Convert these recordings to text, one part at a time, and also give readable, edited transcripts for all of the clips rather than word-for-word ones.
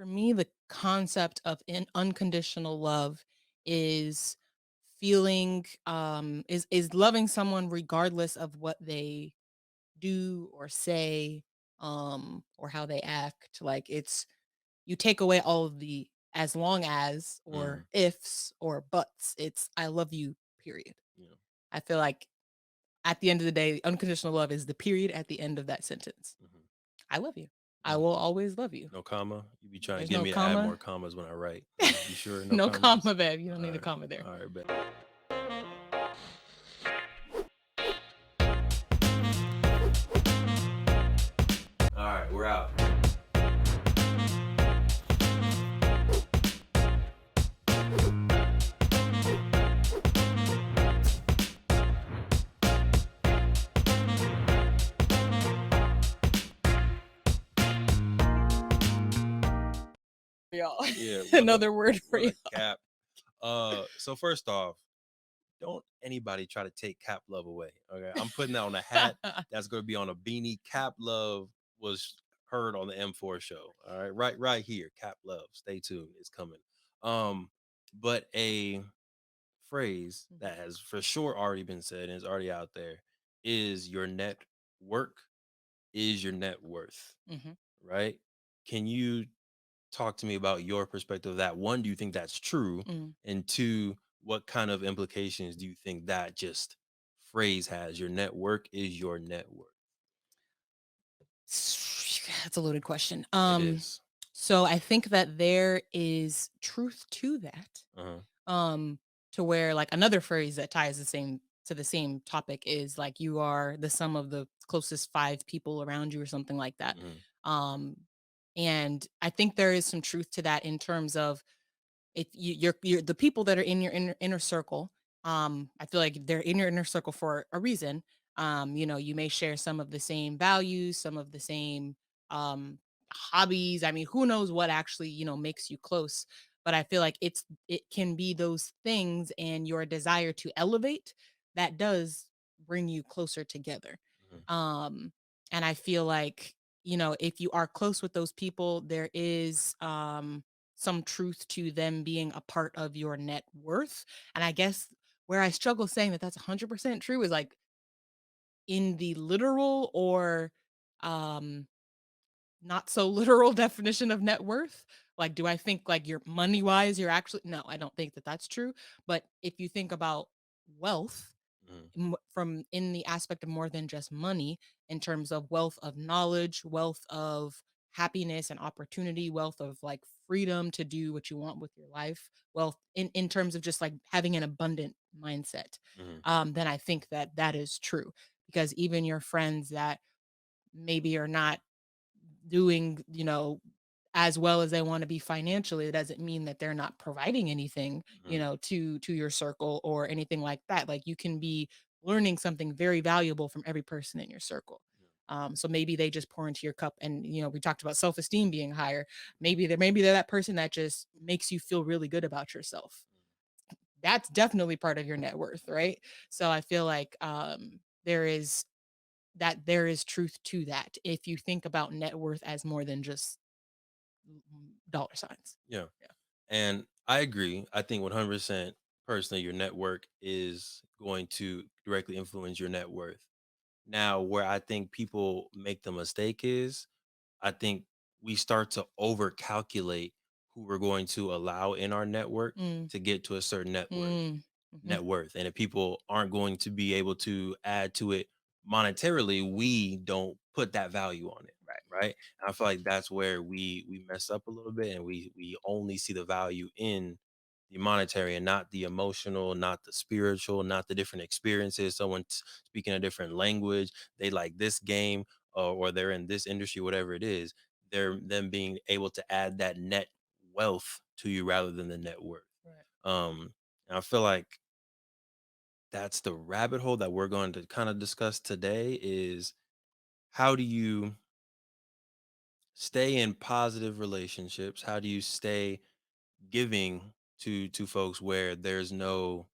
For me, the concept of unconditional love is is loving someone regardless of what they do or say, or how they act. Like it's you take away all of the as long as or Mm, ifs or buts. It's I love you, period. yeah. I feel like at the end of the day, unconditional love is the period at the end of that sentence. Mhm. I love you. I Mm. will always love you. No comma? You be trying to There's get no me to add more comma. commas when I write. You sure no No commas? comma, babe. You don't need a Alright. comma there. Alright, bet. Alright, we're out. Y'all. Yeah, Another word for what y'all. a cap. So first off, don't anybody try to take Cap Love away. Okay. I'm putting that on a hat. That's gonna be on a beanie. Cap Love was heard on the M4 show. All right. Right here. Cap Love. Stay tuned. It's coming. Um, but a phrase Mhm, that has for sure already been said and is already out there is your net work is your net worth. mhm. Right. Can you talk to me about your perspective of that? One, do you think that's true? Mm. And two, what kind of implications do you think that just phrase has? Your network is your net worth. That's a loaded question. It is. So I think that there is truth to that. Uh-huh. Um, to where like another phrase that ties the same topic is like you are the sum of the closest five people around you or something like that. Mhm. Um, and I think there is some truth to that in terms of if you're the people that are in your inner circle. I feel like they're in your inner circle for a reason. You may share some of the same values, some of the same hobbies. I mean, who knows what actually makes you close. But I feel like it can be those things and your desire to elevate that does bring you closer together. Mhm. um and I feel like if you are close with those people, there is some truth to them being a part of your net worth. And I guess where I struggle saying that that's 100% true is like in the literal or um not so literal definition of net worth. Like, do I think like you're money wise, you're actually, no, I don't think that that's true. But if you think about wealth, Mhm. from in the aspect of more than just money, in terms of wealth of knowledge, wealth of happiness and opportunity, wealth of like freedom to do what you want with your life, wealth in terms of just like having an abundant mindset, Mhm. then I think that that is true. Because even your friends that maybe are not doing, as well as they want to be financially, it doesn't mean that they're not providing anything, Mhm. to your circle or anything like that. Like you can be learning something very valuable from every person in your circle. So maybe they just pour into your cup, and we talked about self-esteem being higher. Maybe they're that person that just makes you feel really good about yourself. That's definitely part of your net worth, right? So I feel like there is truth to that if you think about net worth as more than just dollar signs. Yeah. Yeah. And I agree. I think 100% personally, your network is going to directly influence your net worth. Now, where I think people make the mistake is I think we start to over calculate who we're going to allow in our network Mm, to get to a certain mm, mhm, net worth. And if people aren't going to be able to add to it monetarily, we don't put that value on it. right. Right. And I feel like that's where we mess up a little bit and we only see the value in the monetary and not the emotional, not the spiritual, not the different experiences. Someone speaking a different language, they like this game or they're in this industry, whatever it is, they're them being able to add that net wealth to you rather than the net worth. Right. And I feel like that's the rabbit hole that we're going to kind of discuss today is how do you stay in positive relationships? How do you stay giving to folks where there's no,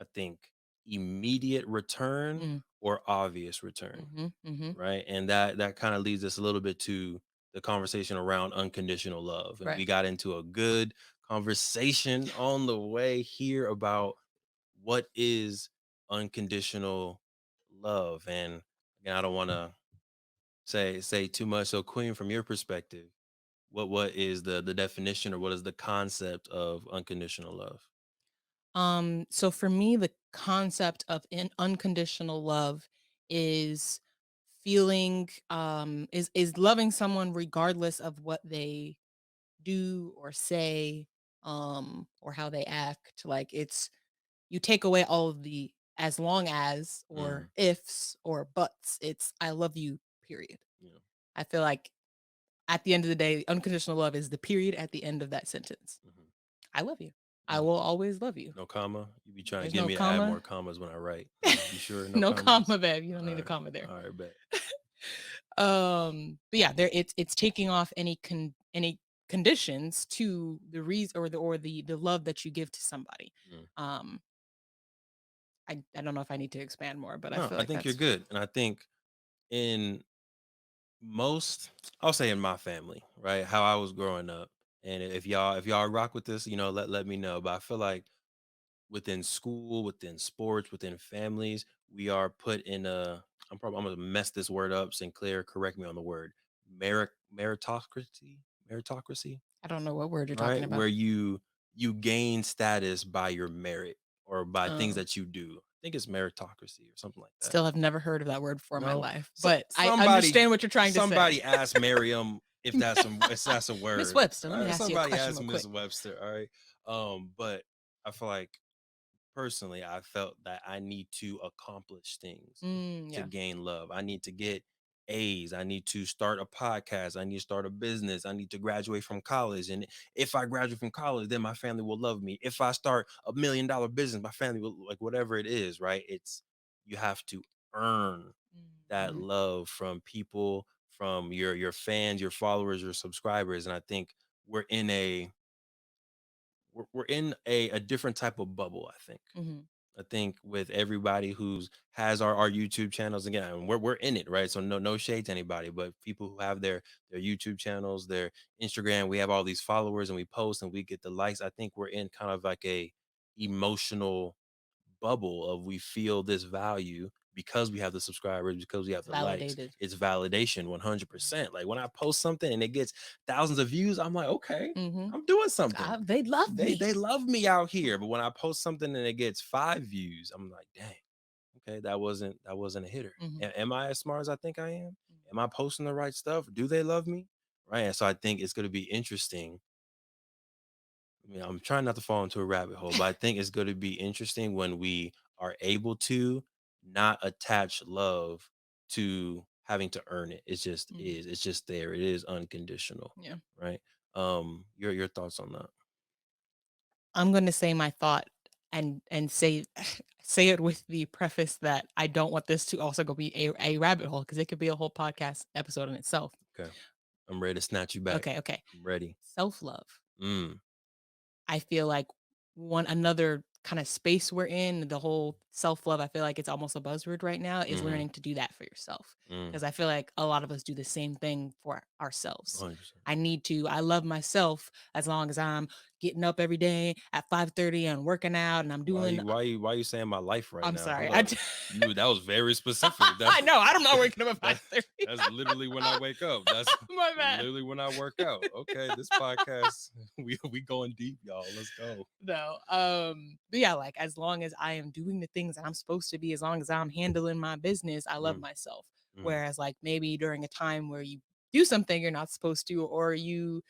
I think, immediate return Mm, or obvious return, mhm, mhm, right? And that kind of leads us a little bit to the conversation around unconditional love. And Right. we got into a good conversation on the way here about what is unconditional love. And again, I don't want to say too much. So, Queen, from your perspective, what is the definition, or what is the concept of unconditional love? So for me, the concept of unconditional love is is loving someone regardless of what they do or say, or how they act. Like it's you take away all of the as long as or Mm, ifs or buts. It's I love you, period. yeah. I feel like at the end of the day, unconditional love is the period at the end of that sentence. Hmm. I love you. I No, will always love you. no comma. You be trying to There's get no me to add more comma. commas when I write. You sure? No No commas. comma, babe. You don't All need a right. comma there. All right. Bet. But yeah, there it's taking off any conditions to the reason or the love that you give to somebody. Mm. Um, I don't know if I need to expand more, but I No, feel I like think you're that's good, and I think in most, I'll say in my family, right, how I was growing up, and if y'all rock with this, let me know. But I feel like within school, within sports, within families, we are put in a. I'm gonna mess this word up. Sinclair, correct me on the word. Meritocracy, I don't know what word you're talking right? about. Where you gain status by your merit or by things Um, that you do. I think it's meritocracy or something like that. Still have never heard of that word before in my No, life, so but I somebody understand what you're trying to say. somebody asked Miriam if that's a Miss word. Webster, let me ask you a Somebody question asked real Miss quick. Webster. All right, but I feel like personally, I felt that I need to accomplish things to Yeah, gain love. I need to get A's. I need to start a podcast. I need to start a business. I need to graduate from college. And if I graduate from college, then my family will love me. If I start $1 million business, my family will, like, whatever it is, right? It's you have to earn that mhm, love from people, from your fans, your followers, your subscribers. And I think we're in a we're in a different type of bubble, I think. mhm, I think with everybody who's has our YouTube channels, again, and we're in it, right? So no shade to anybody, but people who have their YouTube channels, their Instagram, we have all these followers and we post and we get the likes. I think we're in kind of like a emotional bubble of we feel this value because we have the subscribers, because we have it's the likes. validated. It's validation Mhm, 100%. Like when I post something and it gets thousands of views, I'm like, okay, mhm. I'm doing something. They love They me. love me out here. But when I post something and it gets 5 views, I'm like, dang, okay, that wasn't a hitter. Mhm, Am I as smart as I think I am? mhm, Am I posting the right stuff? Do they love me? Right. And so I think it's going to be interesting. I mean, I'm trying not to fall into a rabbit hole, but I think it's going to be interesting when we are able to not attach love to having to earn it. It just mhm. is. It's just there. It is unconditional. Yeah. Right. Your thoughts on that? I'm gonna say my thought and say say it with the preface that I don't want this to also go be a rabbit hole because it could be a whole podcast episode in itself. Okay. I'm ready to snatch you back. Okay, okay. I'm ready. Self-love. Mm, I feel like one another kind of space we're in, the whole self-love, I feel like it's almost a buzzword right now, is mhm, learning to do that for yourself. mm, Because I feel like a lot of us do the same thing for ourselves. 100%. I love myself as long as I'm getting up every day at 5:30 and working out and I'm doing Why you saying my life right I'm now? sorry. Hold up. That was very specific. I know, I'm not waking up at That 5:30. that's literally when I wake up. That's My bad. literally when I work out. Okay, this podcast, we going deep, y'all. Let's go. No, but yeah, like, as long as I am doing the things that I'm supposed to be, as long as I'm handling my business, I love Mm, myself. mm, Whereas, like, maybe during a time where you do something you're not supposed to, or you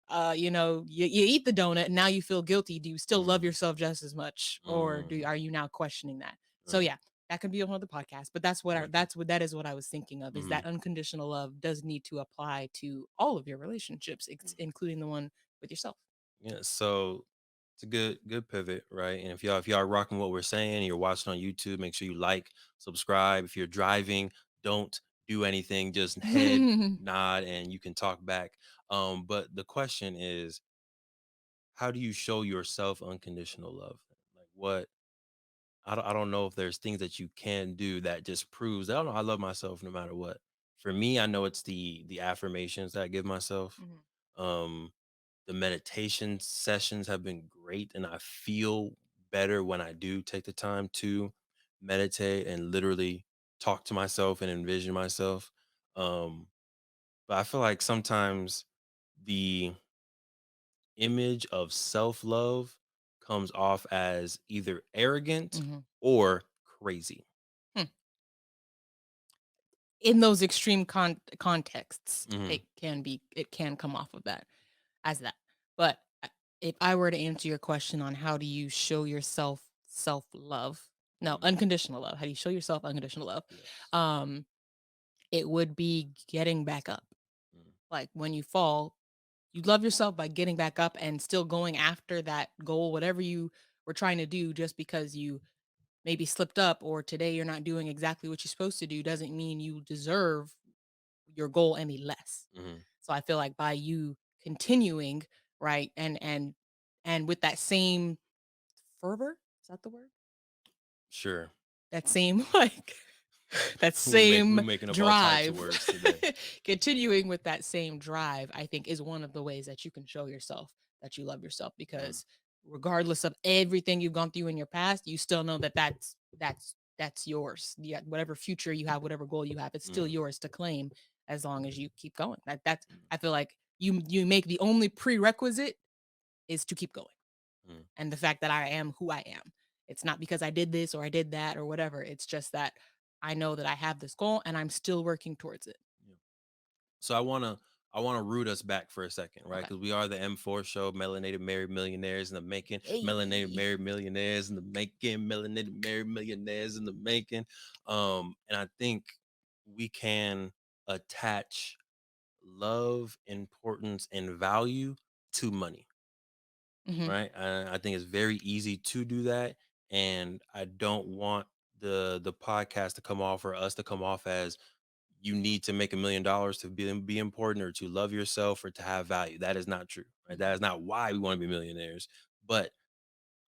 eat the donut and now you feel guilty, do you still love mm, yourself just as much, or mm, are you now questioning that? So right, yeah, that could be a whole other podcast, but I like that. that is what I was thinking of, is Mhm, that unconditional love does need to apply to all of your relationships, mm. including the one with yourself. Yeah, so it's a good pivot, right? And if y'all are rocking what we're saying and you're watching on YouTube, make sure you like, subscribe. If you're driving, don't do anything, just head, nod, and you can talk back. But the question is, how do you show yourself unconditional love? Like what I don't know if there's things that you can do that just proves that I don't know, I love myself no matter what. For me, I know it's the affirmations that I give myself. Mhm. Um, the meditation sessions have been great, and I feel better when I do take the time to meditate and literally talk to myself and envision myself. Um, but I feel like sometimes the image of self-love comes off as either arrogant Mhm. or crazy. Hmm. In those extreme contexts, Mhm, it can come off of that as that. But if I were to answer your question on how do you show yourself self-love, no, mhm, unconditional love. How do you show yourself unconditional love? yes. Um, it would be getting back up. Mhm, Like when you fall, you love yourself by getting back up and still going after that goal, whatever you were trying to do, just because you maybe slipped up or today you're not doing exactly what you're supposed to do doesn't mean you deserve your goal any less. mhm, So I feel like by you continuing, right, and with that same fervor, is that the word? sure. That same like that We're same making up all types of drive. words today. Continuing with that same drive, I think is one of the ways that you can show yourself that you love yourself Mhm, because regardless of everything you've gone through in your past, you still know that that's yours. Yeah, whatever future you have, whatever goal you have, it's still mhm, yours to claim as long as you keep going. That's mhm, I feel like you make the only prerequisite is to keep going. mhm, And the fact that I am who I am. It's not because I did this or I did that or whatever. It's just that I know that I have this goal and I'm still working towards it. yeah. So I wanna root us back for a second, right? Okay. Because we are the M4 show, Melanated Married Millionaires in the making, Melanated Hey. Married Millionaires in the making, Melanated Married Millionaires in the making. And I think we can attach love, importance, and value to money, Mhm. right? I think it's very easy to do that, and I don't want the podcast to come off or us to come off as you need to make $1 million to be important or to love yourself or to have value. That is not true, right? That Mhm. is not why we want to be millionaires. But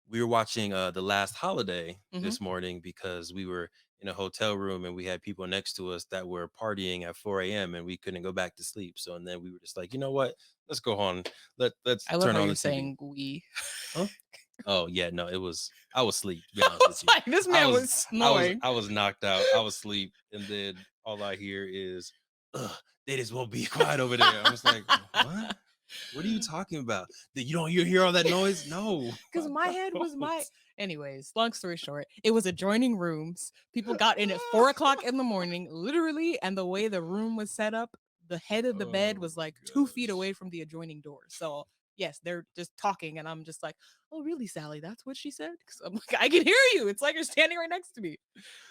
we were watching The Last Holiday Mhm. this morning because we were in a hotel room and we had people next to us that were partying at 4 a.m. and we couldn't go back to sleep. So and then we were just like, you know what? Let's go on. Let's I love turn how on you're the TV. saying we. Huh? Oh yeah, no, it was I was asleep, to be I honest with was you. like, this I man was was I was snoring. I was knocked out. I was asleep, and then all I hear is, ugh, they just won't be quiet over there. I was like, what? What are you talking about? That you hear all that noise? No, Because I my head was don't. my anyways, long story short, it was adjoining rooms. People got in at 4 o'clock in the morning, literally, and the way the room was set up, the head of the bed Oh was my like 2 feet gosh. away from the adjoining door. So yes, they're just talking, and I'm just like, "Oh, really, Sally? That's what she said?" Because I'm like, "I can hear you. It's like you're standing right next to me."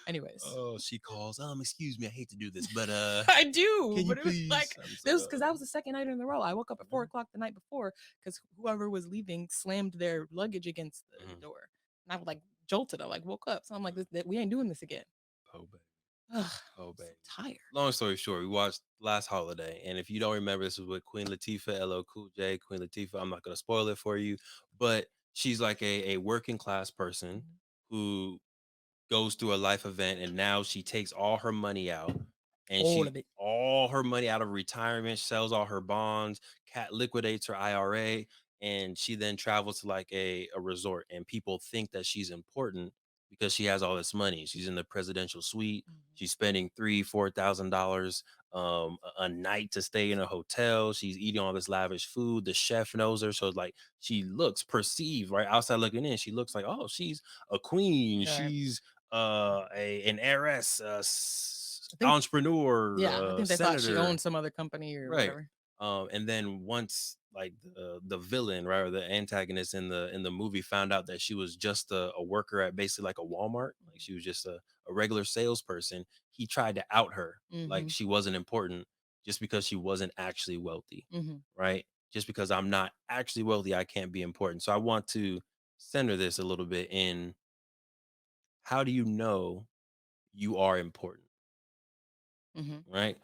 Anyways, Oh, she calls. Excuse me, I hate to do this, but I do, can you but it was like please? I'm just like, this was because that was the second night in a row. I woke up at four no. o'clock the night before because whoever was leaving slammed their luggage against the Mhm, door, and I was like jolted. I like woke up, so I'm like, mhm. We ain't doing this again." Oh, baby. Ugh, Oh, I'm so baby. tired. Long story short, we watched Last Holiday, and if you don't remember, this was with Queen Latifah, LL Cool J, Queen Latifah. I'm not gonna spoil it for you, but she's like a working class person Mhm. who goes through a life event and now she takes all her money out and All she of it. all her money out of retirement, sells all her bonds, cat liquidates her IRA, and she then travels to like a resort and people think that she's important because she has all this money. She's in the presidential suite. Mhm. She's spending $3,000 $4,000 a night to stay in a hotel. She's eating all this lavish food. The chef knows her. So like she looks perceived right outside looking in. She looks like, oh, she's a queen. All right. She's an heiress, I think entrepreneur, yeah, I think they thought she senator, owned some other company or right? whatever. And then once like the villain, right, or the antagonist in the movie found out that she was just a worker at basically like a Walmart, like she was just a regular salesperson, he tried to out her like Mm-hmm. she wasn't important just because she wasn't actually wealthy, Mm-hmm. right? Just because I'm not actually wealthy, I can't be important. So I want to center this a little bit in how do you know you are important, Mm-hmm. right?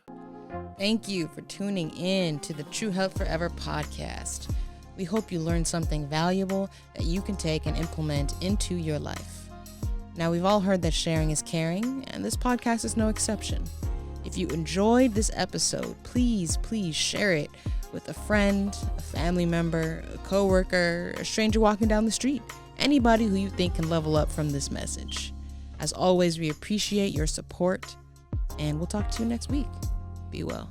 Thank you for tuning in to the True Health Forever podcast. We hope you learned something valuable that you can take and implement into your life. Now, we've all heard that sharing is caring, and this podcast is no exception. If you enjoyed this episode, please share it with a friend, a family member, a coworker, a stranger walking down the street, anybody who you think can level up from this message. As always, we appreciate your support, and we'll talk to you next week. Be well.